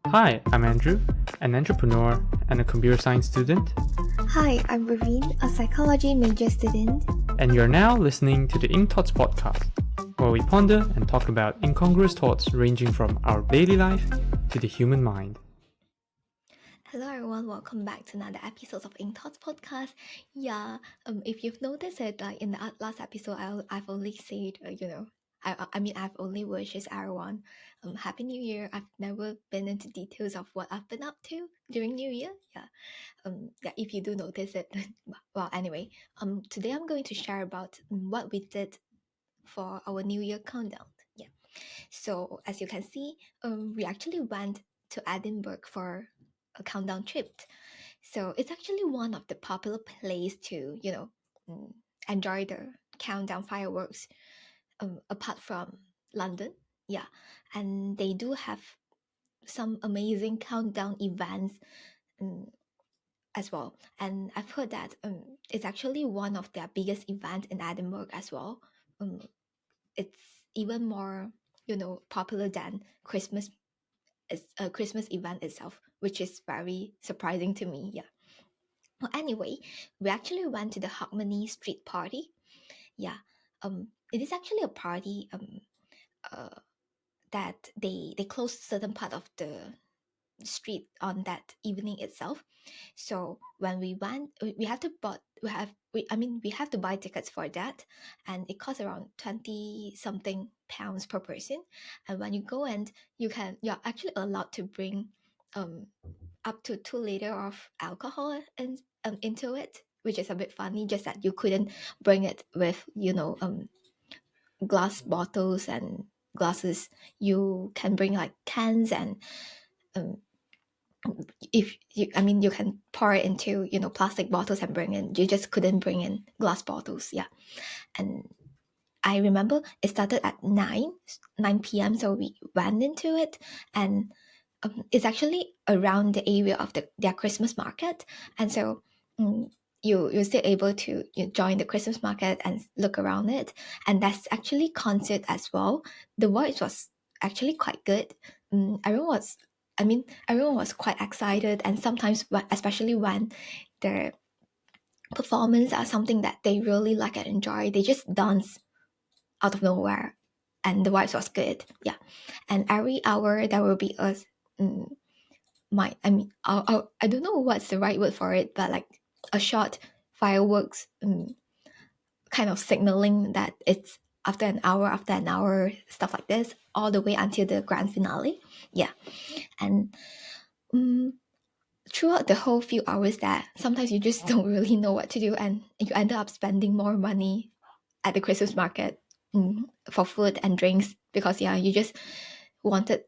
Hi, I'm Andrew, an entrepreneur and a computer science student, Hi, I'm Raveen, a psychology major student. and you're now listening to the Ink Thoughts podcast, where we ponder and talk about incongruous thoughts ranging from our daily life to the human mind. Hello everyone, welcome back to another episode of Ink Thoughts podcast. If you've noticed it, like in the last episode, I've only said, I've only wishes everyone Happy New Year. I've never been into details of what I've been up to during New Year. If you do notice it, well, anyway, today I'm going to share about what we did for our New Year countdown. So as you can see, we actually went to Edinburgh for a countdown trip. So it's actually one of the popular place to, enjoy the countdown fireworks, apart from London. Yeah, and they do have some amazing countdown events um, as well. And I've heard that it's actually one of their biggest events in Edinburgh as well. Um, it's even more, popular than Christmas. It's a Christmas event itself, which is very surprising to me. Yeah. Well, anyway, we actually went to the Harmony Street Party. Yeah. It is actually a party uh, that they closed certain part of the street on that evening itself. So when we went, we have to bought we have to buy tickets for that, and it costs around 20 something pounds per person. And when you go, and you're actually allowed to bring um up to 2 liter of alcohol into it, which is a bit funny, just that you couldn't bring it with glass bottles and glasses. You can bring like cans, and um, if you you can pour it into plastic bottles and bring in. You just couldn't bring in glass bottles. Yeah. And I remember it started at 9 p.m, so we went into it. And it's actually around the area of their Christmas market. And so you're still able to join the Christmas market and look around it. And that's actually concert as well. The voice was actually quite good. Everyone was, everyone was quite excited. And sometimes, especially when the performance are something that they really like and enjoy, they just dance out of nowhere, and the vibes was good. Yeah. And every hour there will be a I don't know what's the right word for it, but like a short fireworks kind of signaling that it's after an hour, stuff like this, all the way until the grand finale. Yeah. And um, throughout the whole few hours there, sometimes you just don't really know what to do, and you end up spending more money at the Christmas market for food and drinks, because you just wanted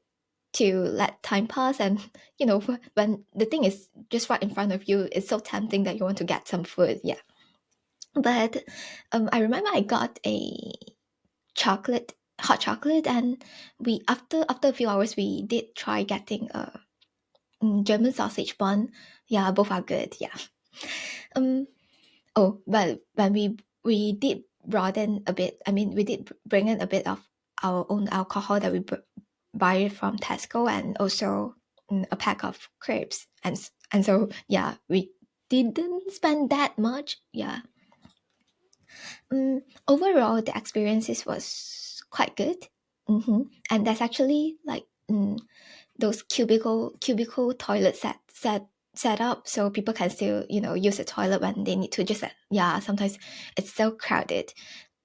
to let time pass. And when the thing is just right in front of you, it's so tempting that you want to get some food. Yeah. But I remember I got a hot chocolate, and we after a few hours we did try getting a German sausage bun. Yeah, both are good. Yeah. um oh, but when we did brought in a bit, we did bring in a bit of our own alcohol that we buy it from Tesco, and also a pack of crepes. And so yeah, we didn't spend that much. Yeah. Overall, the experiences was quite good. And that's actually like those cubicle toilet set up, so people can still use the toilet when they need to. Just that, yeah, sometimes it's so crowded.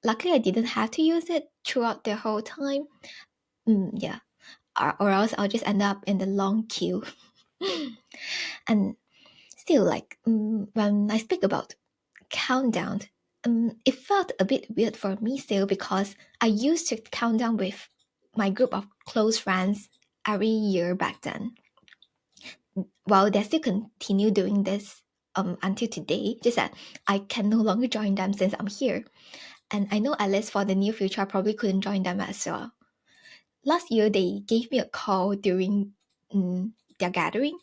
Luckily, I didn't have to use it throughout the whole time. Yeah. Or else I'll just end up in the long queue. And still, like when I speak about countdown, it felt a bit weird for me still, because I used to count down with my group of close friends every year back then. Well, they still continue doing this until today, just that I can no longer join them since I'm here. And I know at least for the near future, I probably couldn't join them as well. Last year, they gave me a call during their gathering,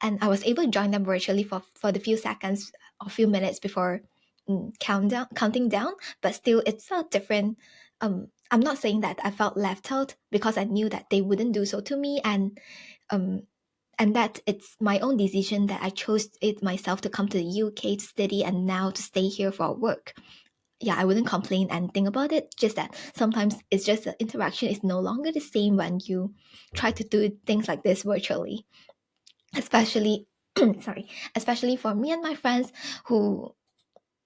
and I was able to join them virtually for the few seconds or few minutes before counting down. But still, it felt different. I'm not saying that I felt left out, because I knew that they wouldn't do so to me. And and that it's my own decision that I chose it myself to come to the UK to study and now to stay here for work. Yeah, I wouldn't complain and think about it. Just that sometimes it's just the interaction is no longer the same when you try to do things like this virtually. Especially, sorry, especially for me and my friends who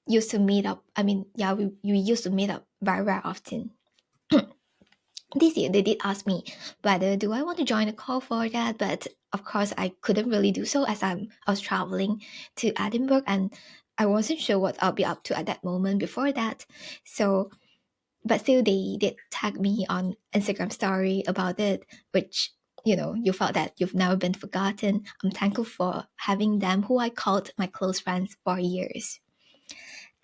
used to meet up. I mean, yeah, we used to meet up very, very often. This year they did ask me whether do I want to join a call for that, but of course I couldn't really do so as I was traveling to Edinburgh and I wasn't sure what I'll be up to at that moment before that. So but still they did tag me on Instagram story about it, which you felt that you've never been forgotten. I'm thankful for having them who I called my close friends for years.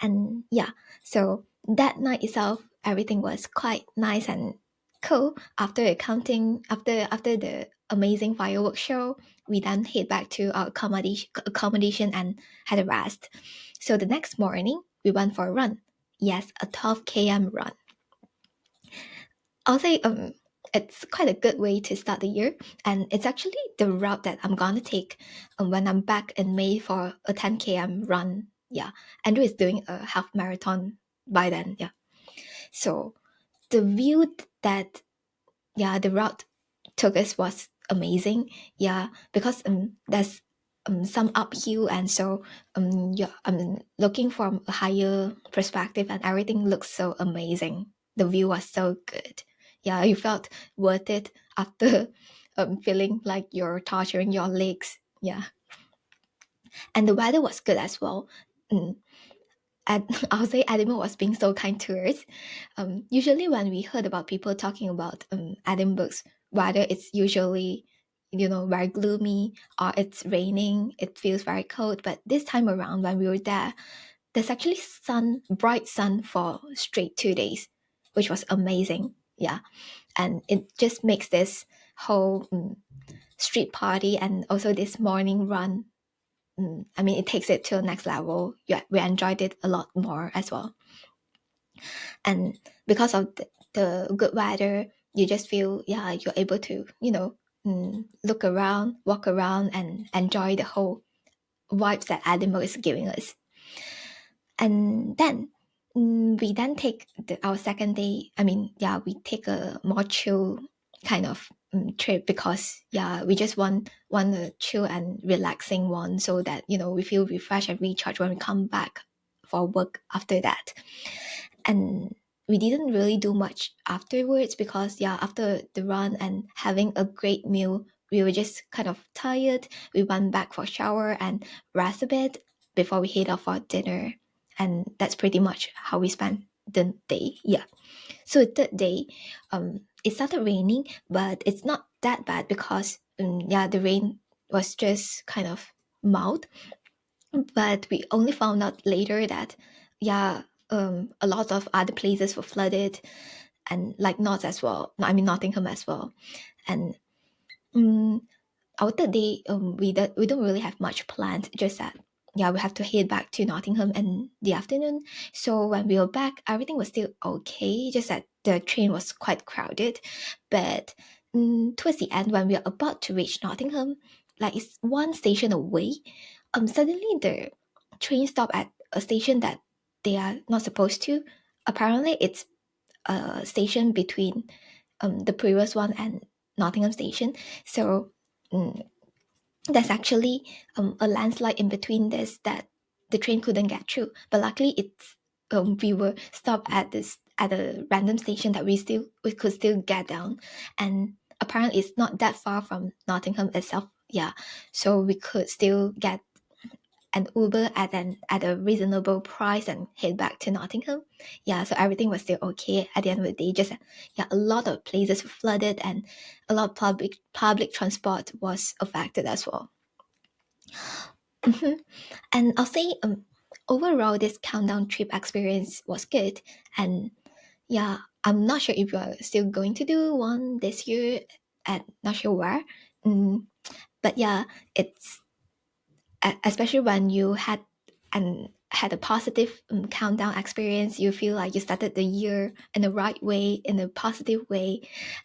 And yeah, so that night itself everything was quite nice and cool. After the amazing fireworks show, we then head back to our accommodation and had a rest. So the next morning we went for a run. Yes, a 12 km run. I'll say it's quite a good way to start the year, and it's actually the route that I'm gonna take when I'm back in May for a 10 km run. Yeah, Andrew is doing a half marathon by then. Yeah, so the view that the route took us was amazing. Yeah, because there's some uphill, and so I'm looking from a higher perspective, and everything looks so amazing. The view was so good. Yeah, you felt worth it after feeling like you're torturing your legs. Yeah, and the weather was good as well. Mm, and I'll say Edinburgh was being so kind to us. Usually, when we heard about people talking about Edinburgh's weather, it's usually very gloomy or it's raining. It feels very cold. But this time around, when we were there, there's actually bright sun for straight 2 days, which was amazing. Yeah, and it just makes this whole street party and also this morning run. I mean, it takes it to the next level. Yeah, we enjoyed it a lot more as well. And because of the good weather, you just feel you're able to look around, walk around, and enjoy the whole vibes that Edinburgh is giving us. And then we then take our second day. I mean, we take a more chill kind of trip because we just want a chill and relaxing one so that we feel refreshed and recharged when we come back for work after that. And we didn't really do much afterwards because after the run and having a great meal, we were just kind of tired. We went back for a shower and rest a bit before we head off for dinner. And that's pretty much how we spent the day. Yeah. So the third day, it started raining, but it's not that bad because the rain was just kind of mild. But we only found out later that a lot of other places were flooded, and like North as well. I mean Nottingham as well. And um, our third day, we don't really have much planned. Just that we have to head back to Nottingham in the afternoon. So when we were back, everything was still okay. Just that the train was quite crowded. But towards the end, when we are about to reach Nottingham, like it's one station away, suddenly the train stopped at a station that they are not supposed to. Apparently, it's a station between the previous one and Nottingham station. So there's actually a landslide in between this that the train couldn't get through. But luckily, we were stopped at a random station that we could still get down, and apparently it's not that far from Nottingham itself. Yeah, so we could still get an Uber at a reasonable price and head back to Nottingham. Yeah, so everything was still okay at the end of the day. Just a lot of places were flooded and a lot of public transport was affected as well. And I'll say overall this countdown trip experience was good. And I'm not sure if you're still going to do one this year and not sure where. But it's especially when you had had a positive countdown experience. You feel like you started the year in the right way, in a positive way.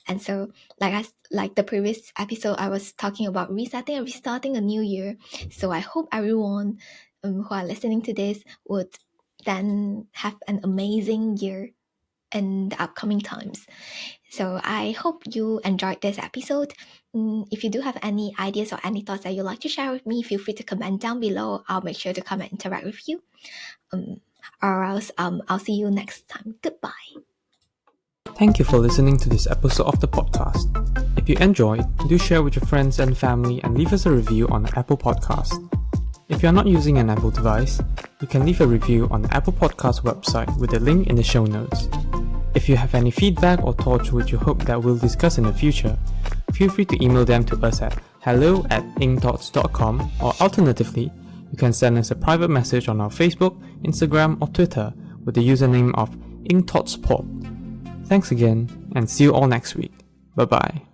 And so like the previous episode, I was talking about resetting and restarting a new year. So I hope everyone who are listening to this would then have an amazing year in the upcoming times. So I hope you enjoyed this episode. If you do have any ideas or any thoughts that you'd like to share with me, feel free to comment down below. I'll make sure to come and interact with you. Or else I'll see you next time. Goodbye. Thank you for listening to this episode of the podcast. If you enjoyed, do share with your friends and family and leave us a review on Apple Podcast. If you're not using an Apple device, you can leave a review on the Apple Podcast website with a link in the show notes. If you have any feedback or thoughts which you hope that we'll discuss in the future, feel free to email them to us at hello@incthoughts.com, or alternatively, you can send us a private message on our Facebook, Instagram or Twitter with the username of incthoughtspod. Thanks again, and see you all next week. Bye bye.